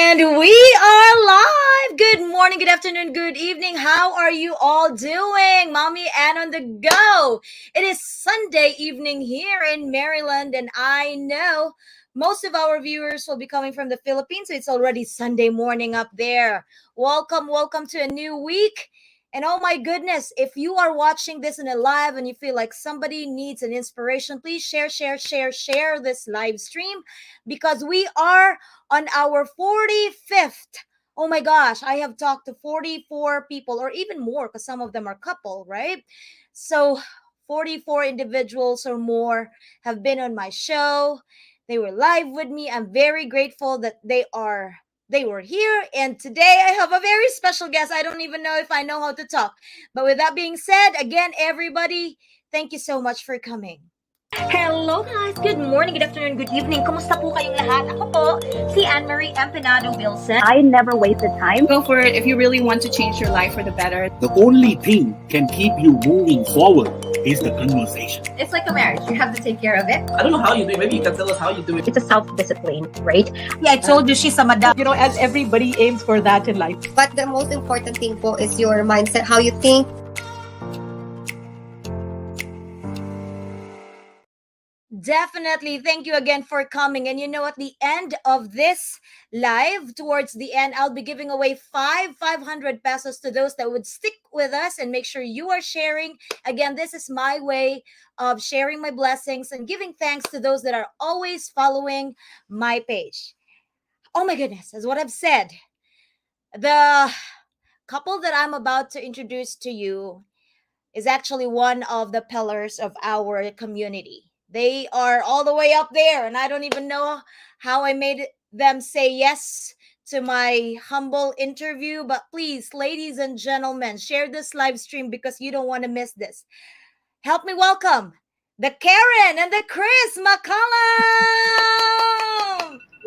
And we are live. Good morning, good afternoon, good evening. How are you all doing? Mommy Ann on the go. It is Sunday evening here in Maryland, and I know most of our viewers will be coming from the Philippines, so it's already Sunday morning up there. Welcome to a new week. And oh my goodness, if you are watching this in a live and you feel like somebody needs an inspiration, please share this live stream because we are on our 45th. Oh my gosh, I have talked to 44 people or even more because some of them are couple, right? So 44 individuals or more have been on my show. They were live with me. I'm very grateful that they were here, and today I have a very special guest. I don't even know if I know how to talk. But with that being said, again everybody, thank you so much for coming. Hello guys! Good morning, good afternoon, good evening. Kumusta po kayong lahat? Ako po, si Anne-Marie Empanado Wilson. I never wasted time. Go for it if you really want to change your life for the better. The only thing can keep you moving forward is the conversation. It's like a marriage. You have to take care of it. I don't know how you do it. Maybe you can tell us how you do it. It's a self-discipline, right? Yeah, I told you she's a madam. You know, as everybody aims for that in life. But the most important thing po is your mindset, how you think. Definitely. Thank you again for coming. And you know, at the end of this live, towards the end, I'll be giving away 500 pesos to those that would stick with us and make sure you are sharing. Again, this is my way of sharing my blessings and giving thanks to those that are always following my page. Oh my goodness, as what I've said, the couple that I'm about to introduce to you is actually one of the pillars of our community. They are all the way up there, and I don't even know how I made them say yes to my humble interview. But please, ladies and gentlemen, share this live stream because you don't want to miss this. Help me welcome the Karen and the Chris McCallum.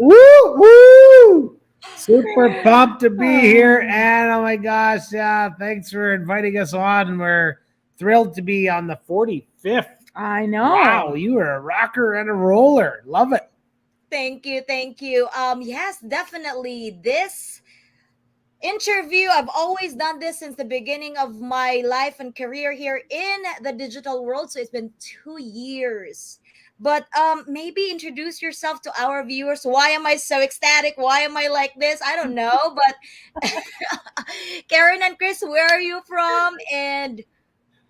Woo woo! Super pumped to be here, and oh my gosh, thanks for inviting us on. We're thrilled to be on the 45th. I know. Wow, you are a rocker and a roller. Love it. Thank you. Yes, definitely. This interview, I've always done this since the beginning of my life and career here in the digital world. So it's been 2 years. But maybe introduce yourself to our viewers. Why am I so ecstatic? Why am I like this? I don't know. But Karen and Chris, where are you from? And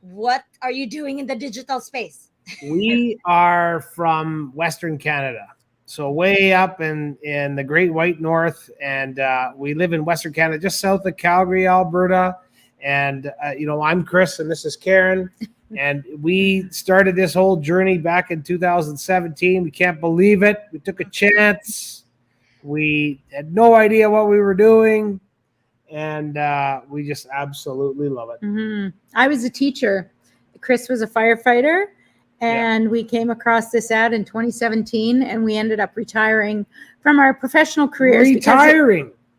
what are you doing in the digital space? We are from Western Canada, so way up in the Great White North, and we live in Western Canada, just south of Calgary, Alberta. And I'm Chris, and this is Karen, and we started this whole journey back in 2017. We can't believe it. We took a chance. We had no idea what we were doing. And we just absolutely love it. Mm-hmm. I was a teacher. Chris was a firefighter. And we came across this ad in 2017. And we ended up retiring from our professional careers.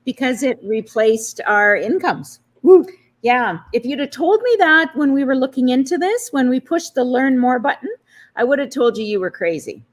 Because it replaced our incomes. Woo. Yeah. If you'd have told me that when we were looking into this, when we pushed the learn more button, I would have told you were crazy.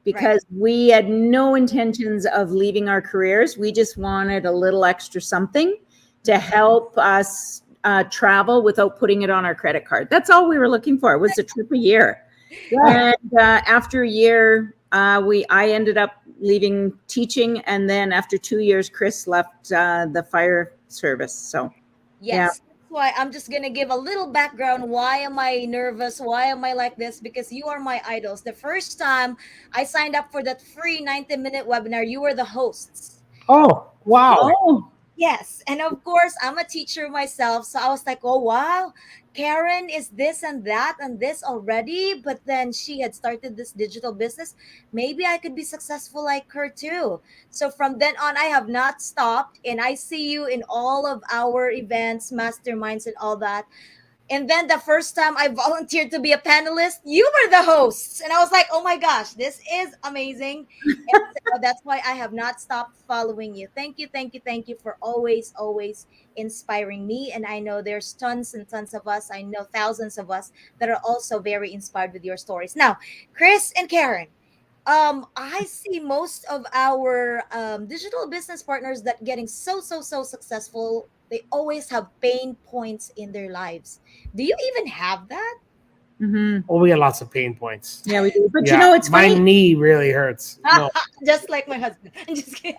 Because we had no intentions of leaving our careers. We just wanted a little extra something to help us travel without putting it on our credit card. That's all we were looking for, was a trip a year. Yeah. And after a year, I ended up leaving teaching. And then after 2 years, Chris left the fire service. So, yes. That's why I'm just going to give a little background. Why am I nervous? Why am I like this? Because you are my idols. The first time I signed up for that free 90-minute webinar, you were the hosts. Oh, wow. Oh. Yes. And of course, I'm a teacher myself. So I was like, oh, wow, Karen is this and that and this already. But then she had started this digital business. Maybe I could be successful like her too. So from then on, I have not stopped. And I see you in all of our events, masterminds and all that. And then the first time I volunteered to be a panelist, you were the hosts. And I was like, oh my gosh, this is amazing. And so that's why I have not stopped following you. Thank you for always inspiring me. And I know there's tons and tons of us. I know thousands of us that are also very inspired with your stories. Now, Chris and Karen, I see most of our digital business partners that getting so successful, they always have pain points in their lives. Do you even have that? Hmm. Oh, we got lots of pain points. Yeah, we do. But Yeah, it's my funny. knee really hurts. No, Just like my husband. I'm just kidding.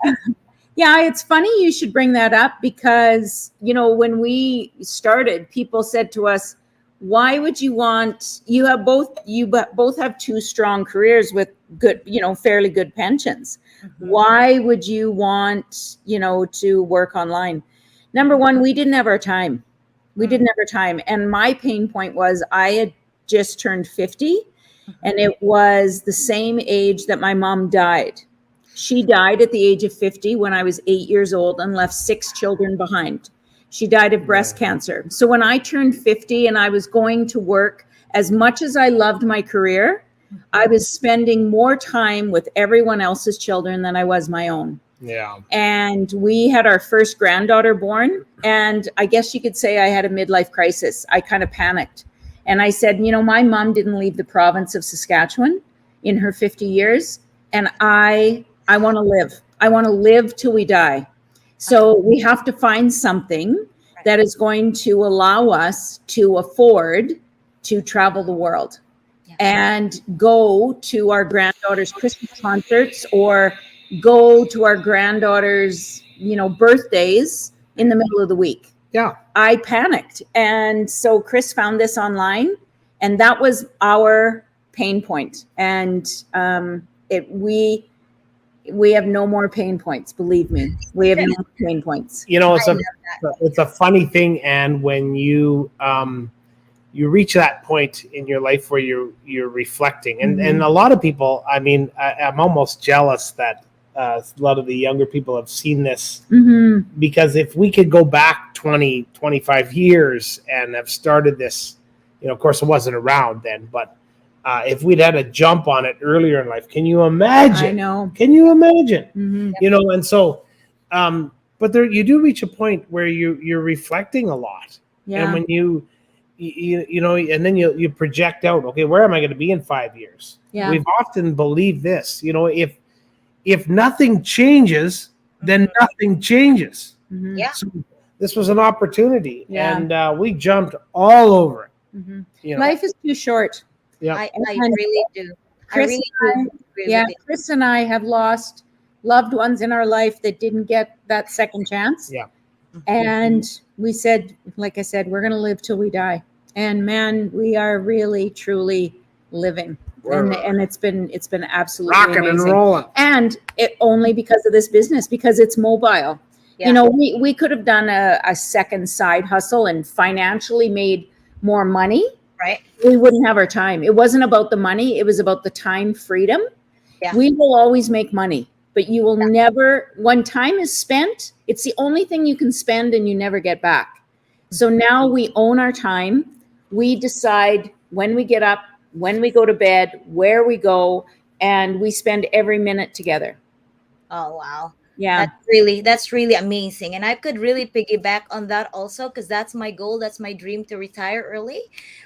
Yeah, it's funny you should bring that up because, when we started, people said to us, why would you want, both have two strong careers with good, fairly good pensions. Why would you want, to work online? Number one, we didn't have our time. We didn't have our time. And my pain point was I had just turned 50 and it was the same age that my mom died. She died at the age of 50 when I was 8 years old and left 6 children behind. She died of breast cancer. So when I turned 50 and I was going to work, as much as I loved my career, I was spending more time with everyone else's children than I was my own. yeah, And we had our first granddaughter born. And I guess you could say I had a midlife crisis. I kind of panicked. And I said, my mom didn't leave the province of Saskatchewan in her 50 years. And I want to live. I want to live till we die. So we have to find something that is going to allow us to afford to travel the world and go to our granddaughter's Christmas concerts or go to our granddaughter's, birthdays in the middle of the week. yeah. I panicked. And so Chris found this online, and that was our pain point. And we have no more pain points. Believe me, we have no more pain points. It's a funny thing, and when you reach that point in your life where you're reflecting, and a lot of people, I'm almost jealous that a lot of the younger people have seen this, because if we could go back 20, 25 years and have started this, of course it wasn't around then, but if we'd had a jump on it earlier in life, can you imagine? I know. Can you imagine? Mm-hmm. And so, but there, you do reach a point where you're reflecting a lot. Yeah. And when you and then you project out, okay, where am I going to be in 5 years? Yeah. We've often believed this, if nothing changes, then nothing changes. Mm-hmm. Yeah. So this was an opportunity, Yeah. and we jumped all over it. Mm-hmm. Life is too short. Yeah. I really do. Chris I really and do agree Yeah, with you. Chris and I have lost loved ones in our life that didn't get that second chance. Yeah. And we said, like I said, we're going to live till we die. And man, we are really, truly living. And it's been absolutely Rocking and amazing. rolling. And it only because of this business, because it's mobile. Yeah. We could have done a second side hustle and financially made more money. Right. We wouldn't have our time. It wasn't about the money. It was about the time freedom. Yeah. We will always make money, but you will never, when time is spent, it's the only thing you can spend and you never get back. So now we own our time. We decide when we get up, when we go to bed, where we go, and we spend every minute together. Oh, wow. Yeah. That's really amazing. And I could really piggyback on that also, because that's my goal. That's my dream, to retire early.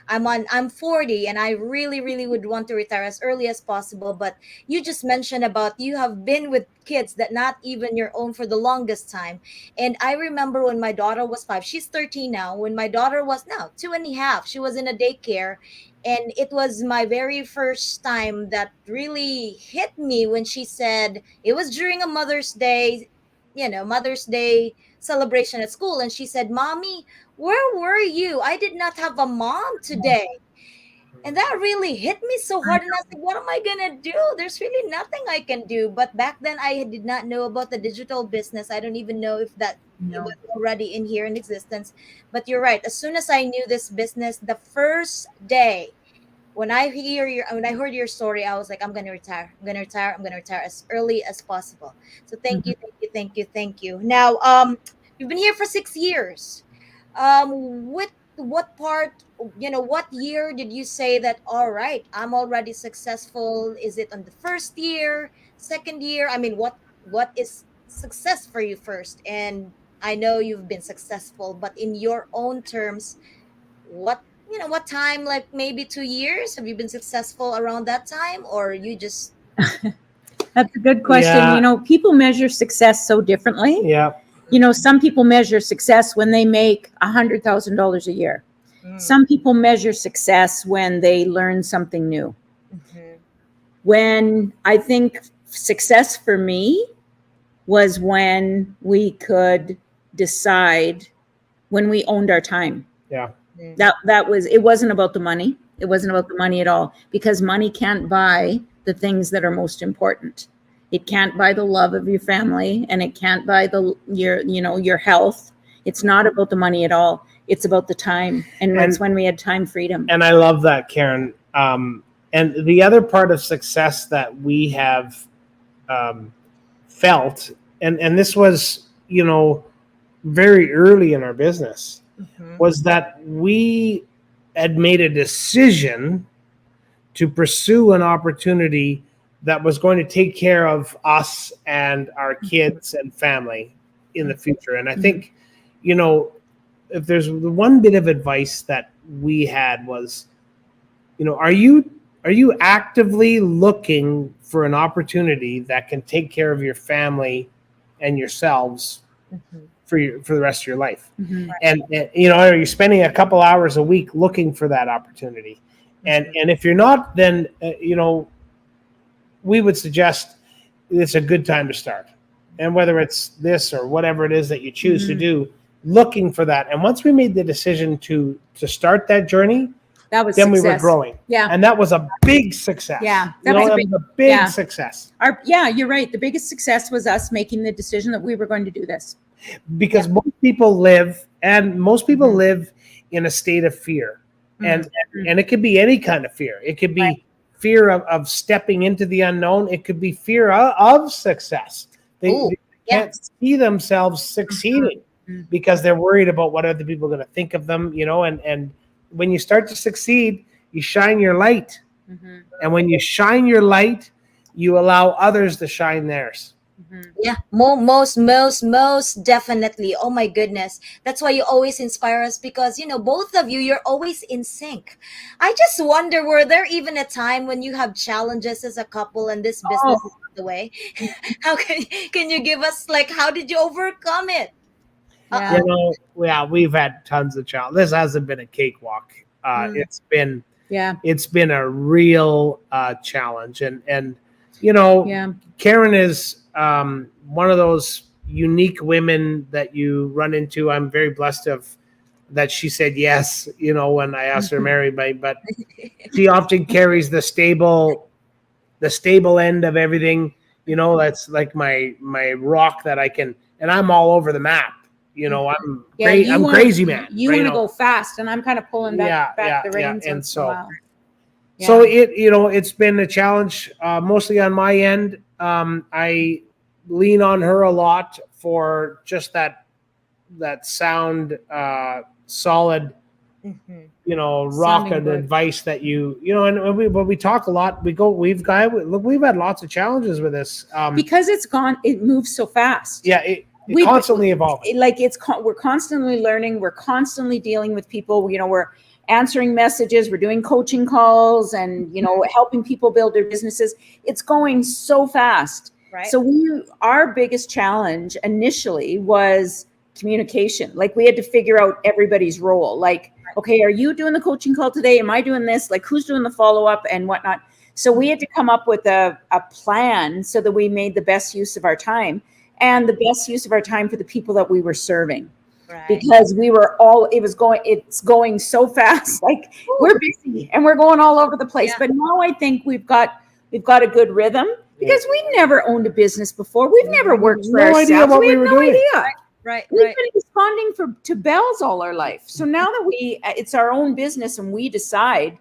I'm 40 and I really would want to retire as early as possible. But you just mentioned about you have been with kids that not even your own for the longest time. And I remember when my daughter was 5, she's 13 now. When my daughter was now 2.5, she was in a daycare. And it was my very first time that really hit me when she said, it was during a Mother's Day celebration at school. And she said, "Mommy, where were you? I did not have a mom today." And that really hit me so hard. And I was like, what am I going to do? There's really nothing I can do. But back then, I did not know about the digital business. I don't even know if it was already in here in existence. But you're right. As soon as I knew this business, the first day, when I heard your story, I was like, I'm gonna retire. I'm gonna retire as early as possible. So thank you. Now, you've been here for 6 years. What year did you say that, all right, I'm already successful? Is it on the first year, second year? I mean, what is success for you first? And I know you've been successful, but in your own terms, what time, like maybe 2 years? Have you been successful around that time, or you just That's a good question. Yeah. You know, people measure success so differently. Yeah. You know, some people measure success when they make $100,000 a year. Some people measure success when they learn something new. When I think success for me was when we could decide, when we owned our time. Yeah. That was, it wasn't about the money. It wasn't about the money at all, because money can't buy the things that are most important. It can't buy the love of your family, and it can't buy your health. It's not about the money at all. It's about the time. And that's when we had time freedom. And I love that, Karen. And the other part of success that we have felt, and this was, you know, very early in our business, was that we had made a decision to pursue an opportunity that was going to take care of us and our kids and family in the future. And I think, you know, if there's one bit of advice that we had was, you know, are you actively looking for an opportunity that can take care of your family and yourselves for the rest of your life? And you know, are you spending a couple hours a week looking for that opportunity? And if you're not, then you know, we would suggest it's a good time to start. And whether it's this or whatever it is that you choose to do, looking for that. And once we made the decision to start that journey, that was then success. we were growing. Yeah. And that was a big success. Yeah. That was a big success. You're right. The biggest success was us making the decision that we were going to do this. Because most people live in a state of fear. And it could be any kind of fear. It could be fear of stepping into the unknown. It could be fear of success. They can't see themselves succeeding because they're worried about what other people are going to think of them, you know, and when you start to succeed, you shine your light. And when you shine your light, you allow others to shine theirs. Yeah, most definitely. Oh my goodness. That's why you always inspire us, because, you know, both of you, you're always in sync. I just wonder, were there even a time when you have challenges as a couple and this business is on the way? How can you give us, like, how did you overcome it? You know, we've had tons of challenges. This hasn't been a cakewalk. It's been a real challenge. And you know, Karen is one of those unique women that you run into. I'm very blessed that she said yes, you know, when I asked her to marry me, but she often carries the stable end of everything, you know. That's like my rock that I can, and I'm all over the map. You know, I'm crazy man. You want to go fast, and I'm kind of pulling back the reins. And so it's been a challenge, mostly on my end. I lean on her a lot for just that sound, solid, you know, rock and advice that you know. And we talk a lot. We've had lots of challenges with this because it moves so fast. Yeah. We constantly evolving. We're constantly learning. We're constantly dealing with people. You know, we're answering messages. We're doing coaching calls, and you know, helping people build their businesses. It's going so fast. Right. So our biggest challenge initially was communication. Like, we had to figure out everybody's role. Like, okay, are you doing the coaching call today? Am I doing this? Like, who's doing the follow-up and whatnot? So we had to come up with a plan so that we made the best use of our time. And the best use of our time for the people that we were serving, because it's going so fast. Like, we're busy and we're going all over the place. But now I think we've got a good rhythm, because we've never owned a business before. We've never worked for ourselves. Idea what we were doing. We've been responding to bells all our life. So now that it's our own business and we decide,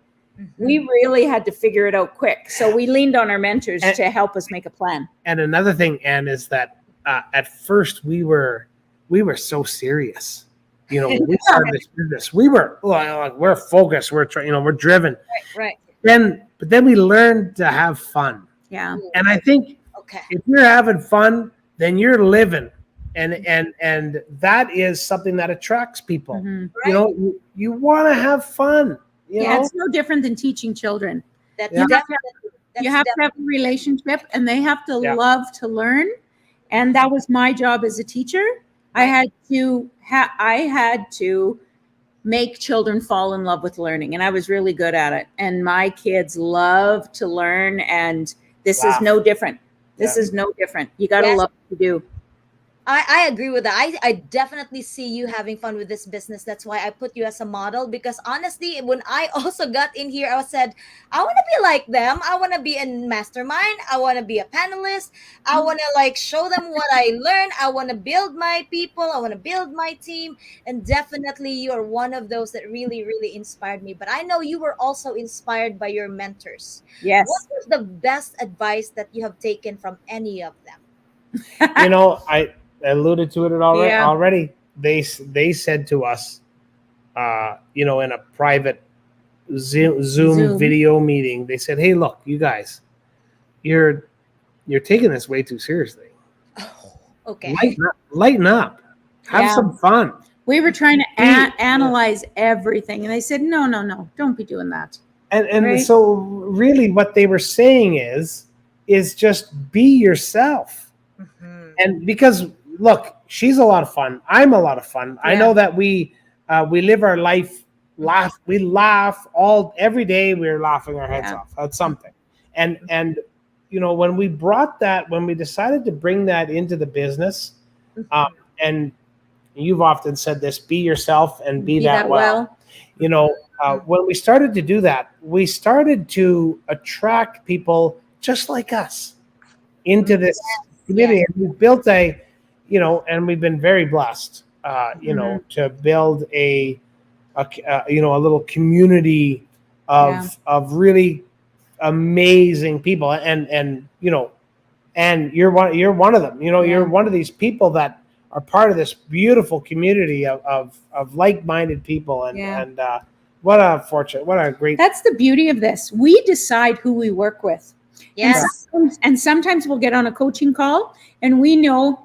we really had to figure it out quick. So we leaned on our mentors to help us make a plan. And another thing, Anne, is that at first we were so serious. You know, when we started this business, we're focused. We're driven. Right. But then we learned to have fun. Yeah. And I think if you're having fun, then you're living. And that is something that attracts people. Right. You know, you want to have fun. You know? It's no different than teaching children. That's You have to have a relationship, and they have to Yeah. love to learn. And that was my job as a teacher. I had to make children fall in love with learning, and I was really good at it. And my kids love to learn, and this is no different. This is no different. You got to love what you do. I agree with that. I definitely see you having fun with this business. That's why I put you as a model, because honestly, when I also got in here, I said, I want to be like them. I want to be in mastermind. I want to be a panelist. I want to like show them what I learned. I want to build my people. I want to build my team. And definitely you are one of those that really, really inspired me. But I know you were also inspired by your mentors. Yes. What was the best advice that you have taken from any of them? You know, I alluded to it already. Yeah. Already, they said to us, you know, in a private Zoom video meeting, they said, "Hey, look, you guys, you're taking this way too seriously. Okay. Lighten up. Have some fun." We were trying to analyze everything, and they said, "No, don't be doing that." And Right? so, really, what they were saying is just be yourself. Mhm. And because look, she's a lot of fun. I'm a lot of fun. I know that we live our life, we laugh every day. We're laughing our heads off at something. And you know, when we decided to bring that into the business, and you've often said this, be yourself and be that well. You know, when we started to do that, we started to attract people just like us into this community. And we built and we've been very blessed, you know, to build a little community of really amazing people. And you know, and you're one of them. You know, you're one of these people that are part of this beautiful community of like-minded people. And what a fortune! What a great. That's the beauty of this. We decide who we work with. Yes. And sometimes we'll get on a coaching call, and we know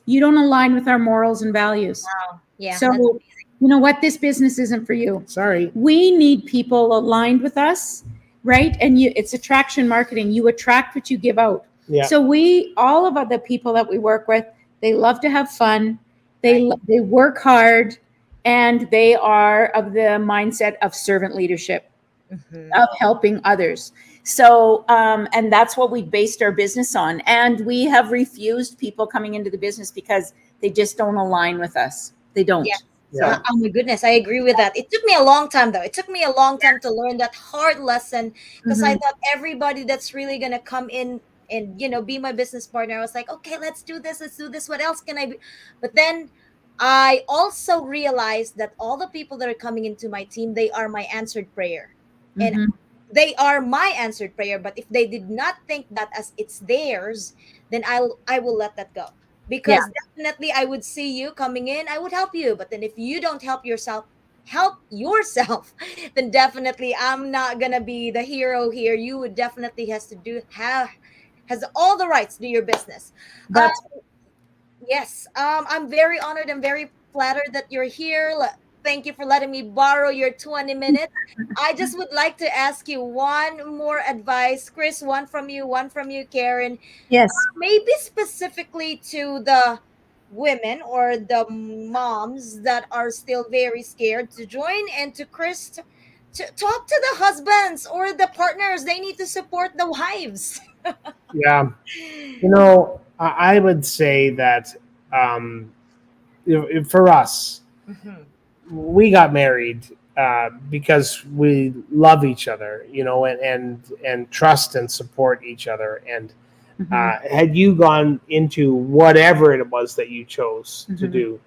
you don't align with our morals and values. Wow. Yeah. So you know what? This business isn't for you. Sorry. We need people aligned with us, right? And it's attraction marketing. You attract what you give out. Yeah. So all of the people that we work with, they love to have fun. They work hard, and they are of the mindset of servant leadership, of helping others. So, and that's what we based our business on. And we have refused people coming into the business because they just don't align with us. They don't. Yeah. Yeah. Oh my goodness, I agree with that. It took me a long time though. It took me a long time to learn that hard lesson, because I thought everybody that's really going to come in and, you know, be my business partner, I was like, okay, let's do this. What else can I be? But then I also realized that all the people that are coming into my team, they are my answered prayer. And they are my answered prayer. But if they did not think that as it's theirs, then I will let that go. Because definitely I would see you coming in, I would help you. But then if you don't help yourself, then definitely I'm not gonna be the hero here. You would definitely has all the rights to your business. Yes. I'm very honored and very flattered that you're here. Thank you for letting me borrow your 20 minutes. I just would like to ask you one more advice. Chris, one from you, Karen. Yes. Maybe specifically to the women or the moms that are still very scared to join, and to Chris to talk to the husbands or the partners. They need to support the wives. Yeah. You know, I would say that for us, we got married because we love each other, you know, and trust and support each other. And had you gone into whatever it was that you chose to do,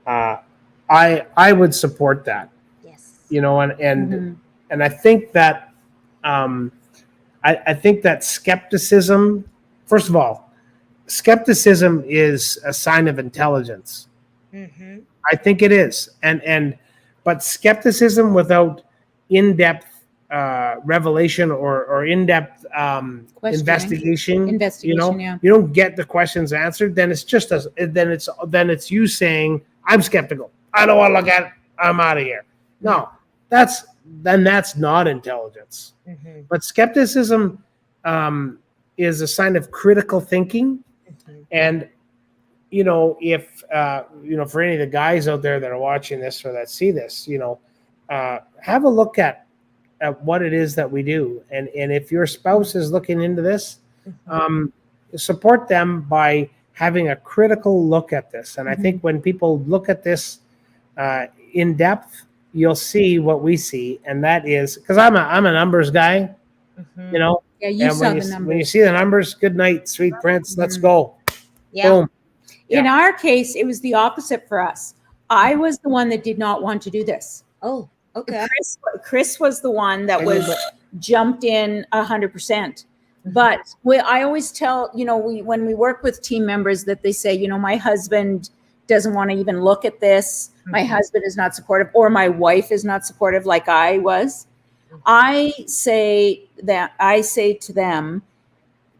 I would support that. Yes. You know, and I think that I think that skepticism, first of all, skepticism is a sign of intelligence. I think it is. But skepticism without in-depth revelation or in-depth investigation, you know, you don't get the questions answered, then it's just then it's you saying, I'm skeptical. I don't want to look at it. I'm out of here. No, that's not intelligence. But skepticism is a sign of critical thinking. And, if, for any of the guys out there that are watching this or that see this, have a look at what it is that we do. And if your spouse is looking into this, support them by having a critical look at this. And I think when people look at this in depth, you'll see what we see. And that is, because I'm a numbers guy, Yeah, you and saw when the you, numbers. when you see the numbers, good night, sweet prince, let's go. Yeah. Boom. In our case, it was the opposite for us. I was the one that did not want to do this. Oh, okay. Chris was the one that was jumped in 100%. But I always tell, when we work with team members that they say, my husband doesn't want to even look at this. My husband is not supportive, or my wife is not supportive like I was. I say to them,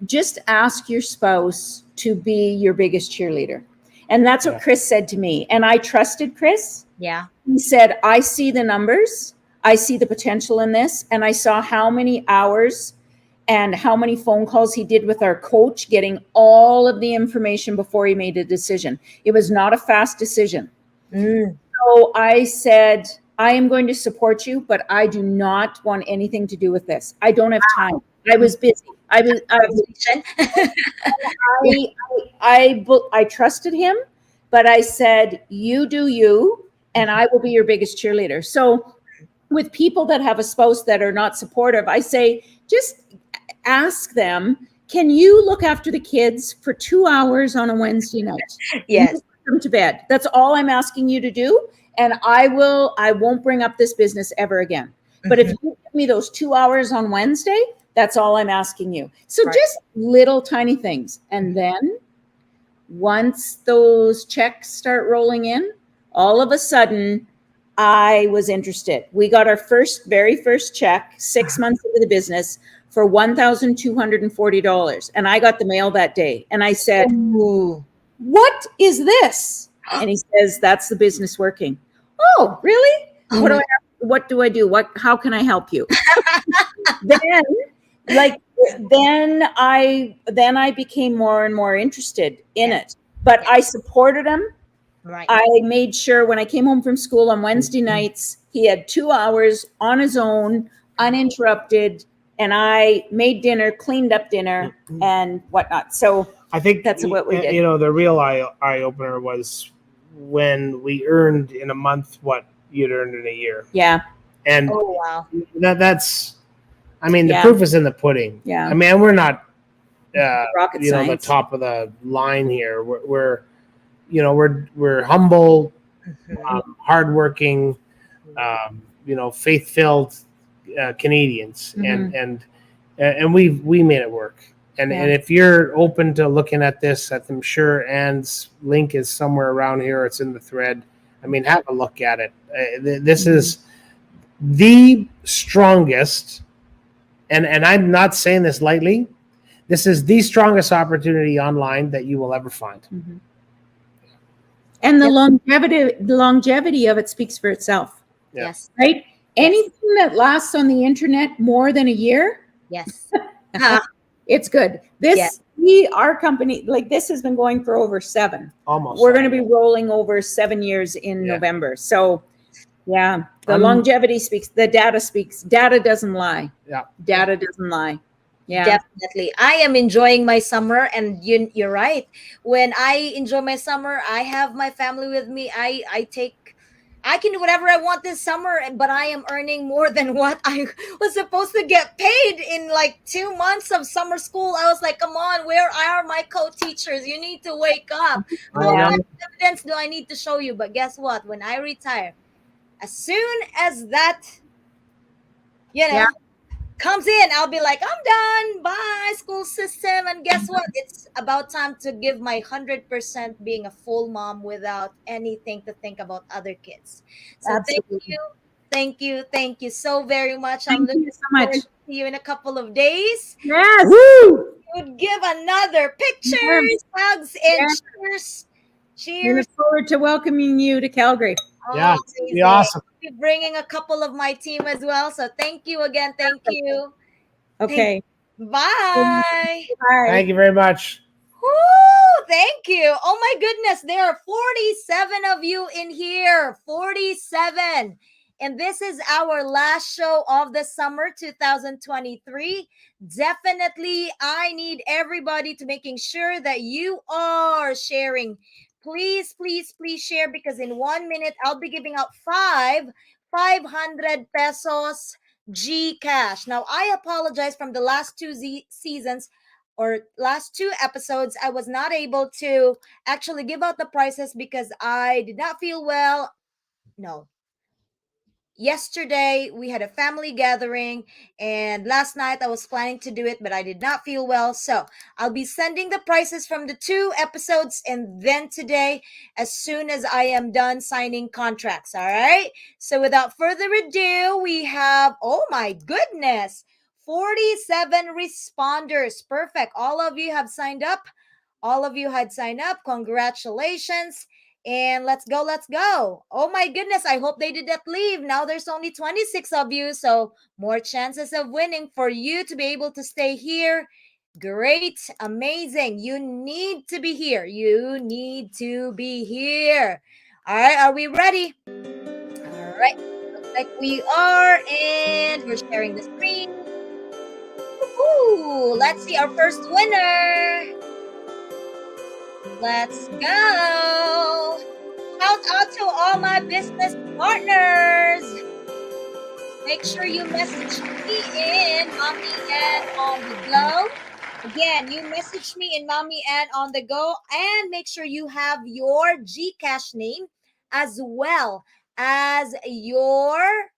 just ask your spouse to be your biggest cheerleader. And that's what Chris said to me. And I trusted Chris. Yeah. He said, I see the numbers. I see the potential in this. And I saw how many hours and how many phone calls he did with our coach, getting all of the information before he made a decision. It was not a fast decision. So I said, I am going to support you, but I do not want anything to do with this. I don't have time. I was busy. I trusted him, but I said, you do you, and I will be your biggest cheerleader. So with people that have a spouse that are not supportive, I say, just ask them, can you look after the kids for 2 hours on a Wednesday night? Yes. Put them to bed. That's all I'm asking you to do. And I won't bring up this business ever again. But if you give me those 2 hours on Wednesday, that's all I'm asking you. So just little tiny things. And then once those checks start rolling in, all of a sudden I was interested. We got our very first check 6 months into the business for $1,240. And I got the mail that day. And I said, ooh, what is this? And he says, that's the business working. Oh, really? What do I do? How can I help you? Then I became more and more interested in it. But I supported him. Right. I made sure when I came home from school on Wednesday nights, he had 2 hours on his own, uninterrupted, and I made dinner, cleaned up dinner, and whatnot. So I think that's what we did. The real eye opener was when we earned in a month what you'd earned in a year. Yeah. And oh wow, that's the proof is in the pudding. Yeah. I mean, we're not rocket science. the top of the line here. We're humble, hardworking, faith-filled Canadians, and we made it work. And if you're open to looking at this, I'm sure Anne's link is somewhere around here. It's in the thread. I mean, have a look at it. This is the strongest, and I'm not saying this lightly. This is the strongest opportunity online that you will ever find. Mm-hmm. And the longevity of it speaks for itself. Yeah. yes, Right? Anything that lasts on the internet more than a year, yes. it's good. Our company, this has been going for over 7. Almost. We're going to be rolling over 7 years in November. So, the longevity speaks. The data speaks. Data doesn't lie. Yeah. Data doesn't lie. Yeah. Definitely. I am enjoying my summer, and you're right. When I enjoy my summer, I have my family with me. I can do whatever I want this summer, but I am earning more than what I was supposed to get paid in 2 months of summer school. I was like, come on, where are my co-teachers? You need to wake up. How much evidence do I need to show you? But guess what? When I retire, as soon as that, comes in, I'll be like, I'm done. Bye, school system. And guess what? It's about time to give my 100% being a full mom without anything to think about other kids. So Absolutely. thank you so very much. I'm Thank looking you so much. forward to see you in a couple of days. Yes. You would give another pictures, hugs, and cheers. We Cheers. look forward to welcoming you to Calgary. Yeah, it'd be awesome. I'll be bringing a couple of my team as well. So thank you again. Thank you. Okay. Bye. Thank you very much. Woo, thank you. Oh my goodness, there are 47 of you in here. 47. And this is our last show of the summer 2023. Definitely, I need everybody to making sure that you are sharing. Please, please, please share because in 1 minute, I'll be giving out 500 pesos G cash. Now, I apologize from the last two seasons or last two episodes, I was not able to actually give out the prices because I did not feel well. No. Yesterday, we had a family gathering, and last night I was planning to do it, but I did not feel well. So I'll be sending the prices from the two episodes and then today as soon as I am done signing contracts. All right. So without further ado, we have, oh my goodness, 47 responders. Perfect. All of you have signed up. All of you had signed up. Congratulations. And let's go, let's go. Oh my goodness, I hope they did not leave. Now there's only 26 of you, so more chances of winning for you to be able to stay here. Great, amazing. You need to be here. You need to be here. All right, are we ready? All right, looks like we are, and we're sharing the screen. Woohoo! Let's see our first winner. Let's go. Shout out to all my business partners. Make sure you message me in Mommy and on the go. Again, you message me in Mommy and on the go, and make sure you have your Gcash name as well as your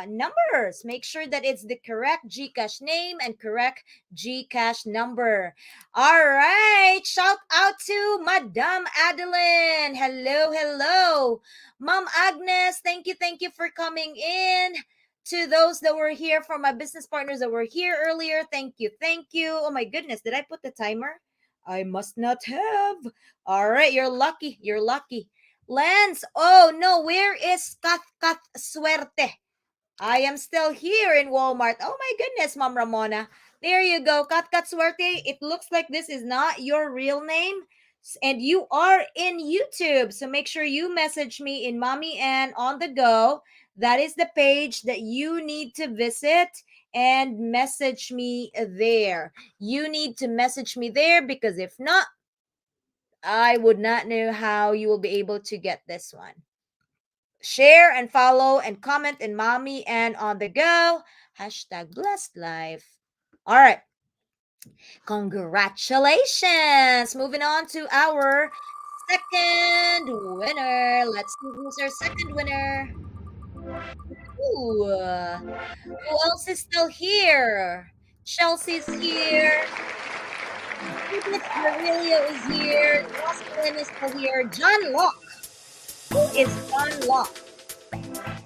numbers. Make sure that it's the correct Gcash name and correct Gcash number. All right. Shout out to Madam Adeline. Hello, hello. Mom Agnes, thank you for coming in. To those that were here, for my business partners that were here earlier, thank you. Oh my goodness, did I put the timer? I must not have. All right, you're lucky. Lance, oh no, where is Kat Suerte? I am still here in Walmart. Oh my goodness, Mom Ramona. There you go, Kat Suerte. It looks like this is not your real name. And you are in YouTube. So make sure you message me in Mommy Ann on the go. That is the page that you need to visit and message me there. You need to message me there because if not, I would not know how you will be able to get this one. Share and follow and comment in Mommy and on the go. Hashtag blessed life. All right. Congratulations. Moving on to our second winner. Let's see who's our second winner. Ooh, who else is still here? Chelsea's here. Judith Aurelio is here. Jocelyn is still here. John Locke. Who is John Locke?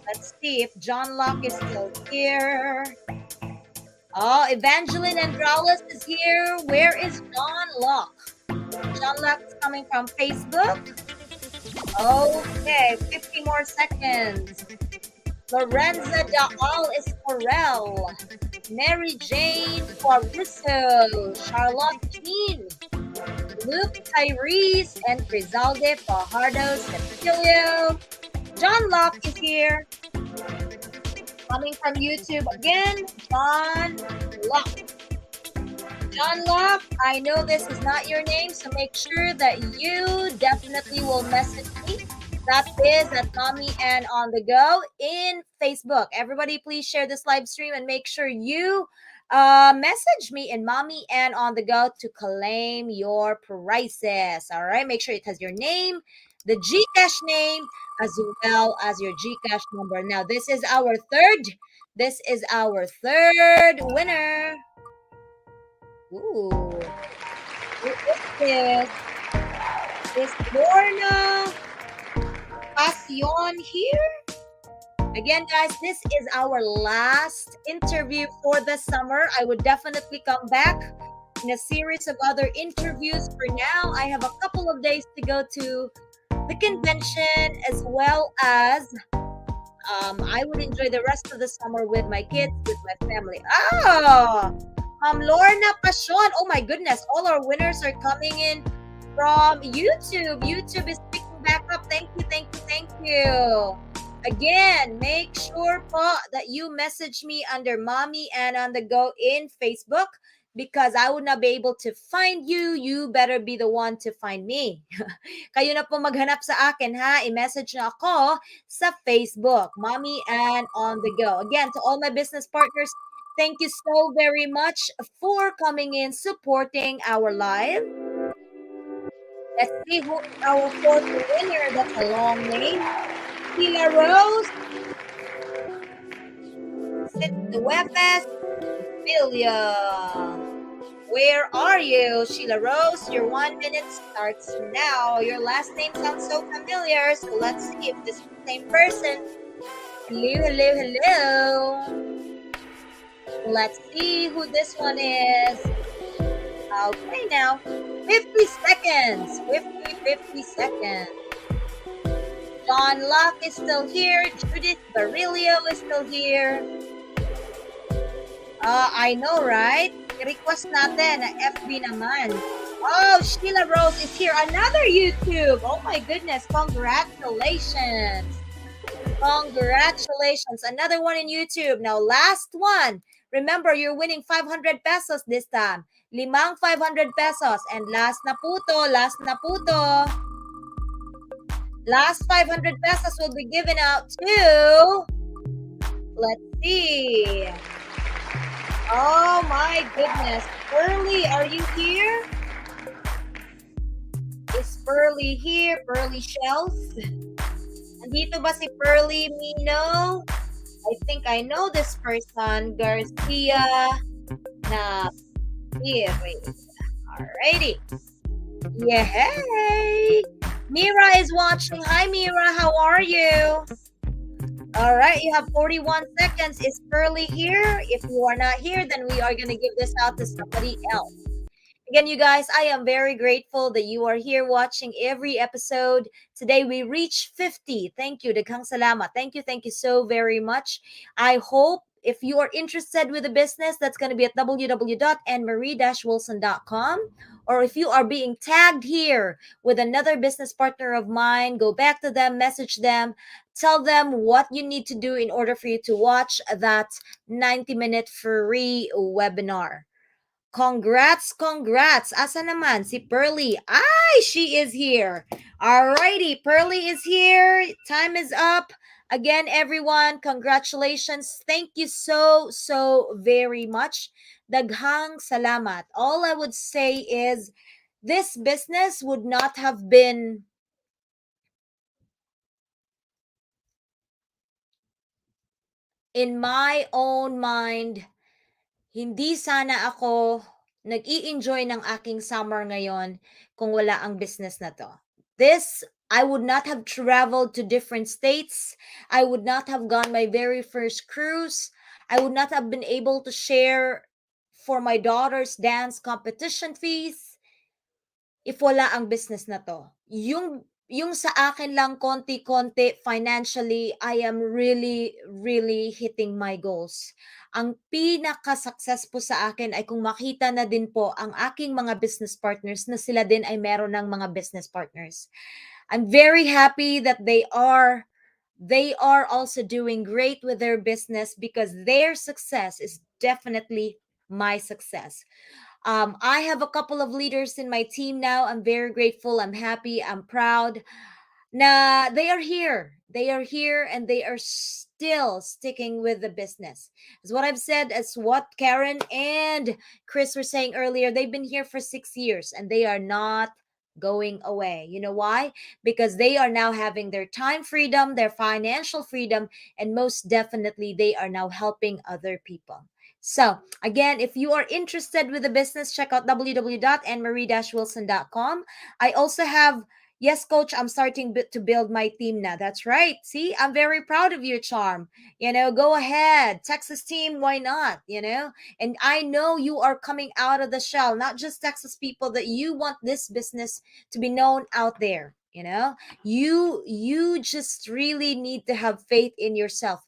Let's see if John Locke is still here. Oh, Evangeline Andrales is here. Where is John Locke? John Locke is coming from Facebook. Okay, 50 more seconds. Lorenza Daal is Corel. Mary Jane Fabricio. Charlotte Jean. Luke Tyrese and Grisalde Fajardo Cecilio. John Locke is here. Coming from YouTube again, John Locke. John Locke, I know this is not your name, so make sure that you definitely will message me. That is at Mommy and on the go in Facebook. Everybody, please share this live stream and make sure you message me in Mommy and on the go to claim your prices. All right, make sure it has your name, the Gcash name, as well as your Gcash number. Now, this is our third winner. Ooh, who is this? Is Lorna Passion here? Again, guys, this is our last interview for the summer. I would definitely come back in a series of other interviews. For now, I have a couple of days to go to the convention, as well as I would enjoy the rest of the summer with my kids, with my family. Oh, Lorna Passion. Oh my goodness, all our winners are coming in from YouTube. YouTube is picking back up. Thank you, thank you, thank you. Again, make sure po that you message me under Mommy and on the Go in Facebook because I would not be able to find you. You better be the one to find me. Kayo na po maghanap sa akin ha. I-message na ako sa Facebook, Mommy and on the Go. Again, to all my business partners, thank you so very much for coming in, supporting our live. Let's see who is our fourth winner. That's a long name. Sheila Rose, Wefes, Filia. Where are you, Sheila Rose? Your 1 minute starts now. Your last name sounds so familiar, so let's see if this is the same person. Hello, hello, hello. Let's see who this one is. Okay, now 50 seconds. 50 seconds. John Locke is still here. Judith Barilio is still here. I know, right? I-request natin na FB naman. Oh, Sheila Rose is here. Another YouTube. Oh my goodness. Congratulations. Congratulations. Another one in YouTube. Now, last one. Remember, you're winning 500 pesos this time. 500 pesos. And last na po to. Last 500 pesos will be given out to, let's see. Oh my goodness. Pearly, are you here? Is Pearly here? Pearly Shells? Nandito ba si Pearly Mino? I think I know this person. Garcia na Alrighty. Yay! Mira is watching. Hi, Mira. How are you? All right. You have 41 seconds. Is Pearly here? If you are not here, then we are going to give this out to somebody else. Again, you guys, I am very grateful that you are here watching every episode. Today, we reached 50. Thank you. Daghang salamat. Thank you so very much. I hope if you are interested with a business, that's going to be at www.annemarie-wilson.com. Or if you are being tagged here with another business partner of mine, go back to them, message them, tell them what you need to do in order for you to watch that 90-minute free webinar. Congrats. Asa naman si Pearly? Ay, she is here. Alrighty, Pearly is here. Time is up. Again, everyone, congratulations. Thank you so very much. Daghang salamat. All I would say is this business would not have been in my own mind. Hindi sana ako nag-i-enjoy ng aking summer ngayon kung wala ang business na to. I would not have traveled to different states. I would not have gone my very first cruise. I would not have been able to share for my daughter's dance competition fees if wala ang business na to. Yung sa akin lang konti-konti financially, I am really hitting my goals. Ang pinaka-success po sa akin ay kung makita na din po ang aking mga business partners na sila din ay meron ng mga business partners. I'm very happy that they are also doing great with their business because their success is definitely my success. I have a couple of leaders in my team now. I'm very grateful. I'm happy. I'm proud. Na they are here. They are here and they are still sticking with the business. As what I've said, as what Karen and Chris were saying earlier, they've been here for 6 years and they are not going away. You know why? Because they are now having their time freedom, their financial freedom, and most definitely they are now helping other people. So, again, if you are interested with the business, check out www.annemarie-wilson.com. I also have, yes, coach, I'm starting to build my team now. That's right. See, I'm very proud of you, Charm. Go ahead. Texas team, why not? And I know you are coming out of the shell, not just Texas people, that you want this business to be known out there. You just really need to have faith in yourself.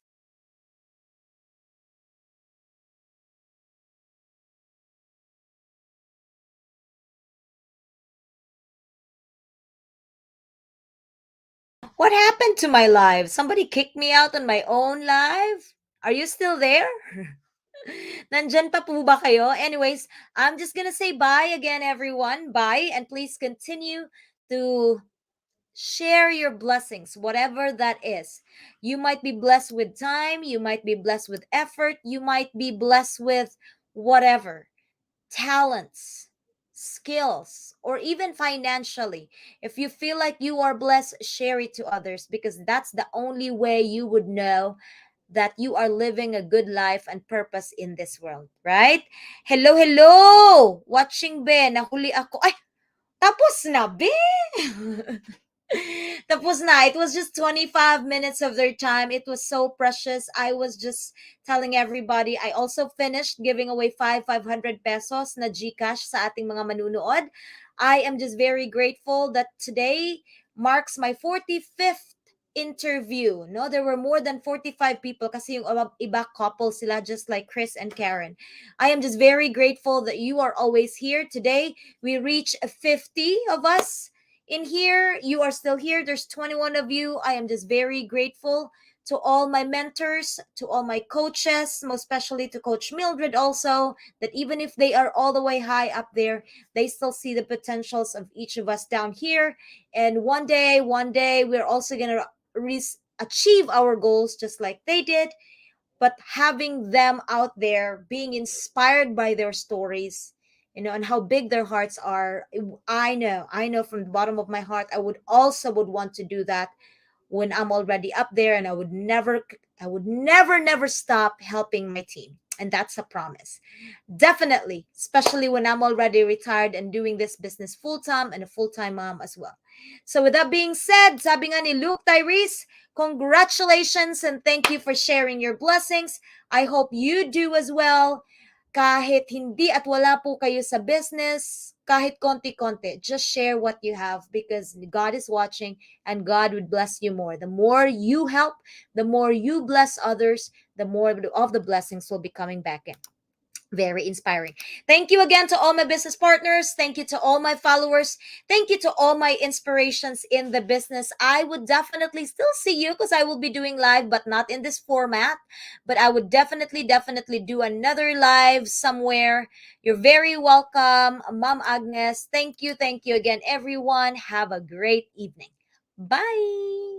What happened to my live? Somebody kicked me out on my own live? Are you still there? Nandyan pa po ba kayo? Anyways, I'm just gonna say bye again, everyone. Bye, and please continue to share your blessings, whatever that is. You might be blessed with time, you might be blessed with effort, you might be blessed with whatever talents, skills, or even financially. If you feel like you are blessed, share it to others because that's the only way you would know that you are living a good life and purpose in this world, right? Hello, hello! Watching be, nahuli ako. Ay, tapos na, be! Tapos na. It was just 25 minutes of their time. It was so precious. I was just telling everybody, I also finished giving away 500 pesos na GCash sa ating mga manunood. I am just very grateful that today marks my 45th interview. No, there were more than 45 people kasi yung iba couple sila just like Chris and Karen. I am just very grateful that you are always here. Today we reach 50 of us in here. You are still here. There's 21 of you. I am just very grateful to all my mentors, to all my coaches, most especially to Coach Mildred also, that even if they are all the way high up there, they still see the potentials of each of us down here. And one day, we're also going to achieve our goals just like they did. But having them out there being inspired by their stories, and how big their hearts are, I know from the bottom of my heart, I would want to do that when I'm already up there, and I would never stop helping my team. And that's a promise. Definitely, especially when I'm already retired and doing this business full-time and a full-time mom as well. So with that being said, sabi nga ni Luke Tyrese, congratulations and thank you for sharing your blessings. I hope you do as well. Kahit hindi at wala po kayo sa business, kahit konti-konti, just share what you have because God is watching and God would bless you more. The more you help, the more you bless others, the more of the blessings will be coming back in. Very inspiring. Thank you again to all my business partners. Thank you to all my followers. Thank you to all my inspirations in the business. I would definitely still see you because I will be doing live, but not in this format. But I would definitely do another live somewhere. You're very welcome, Mom Agnes. Thank you again, everyone. Have a great evening. Bye.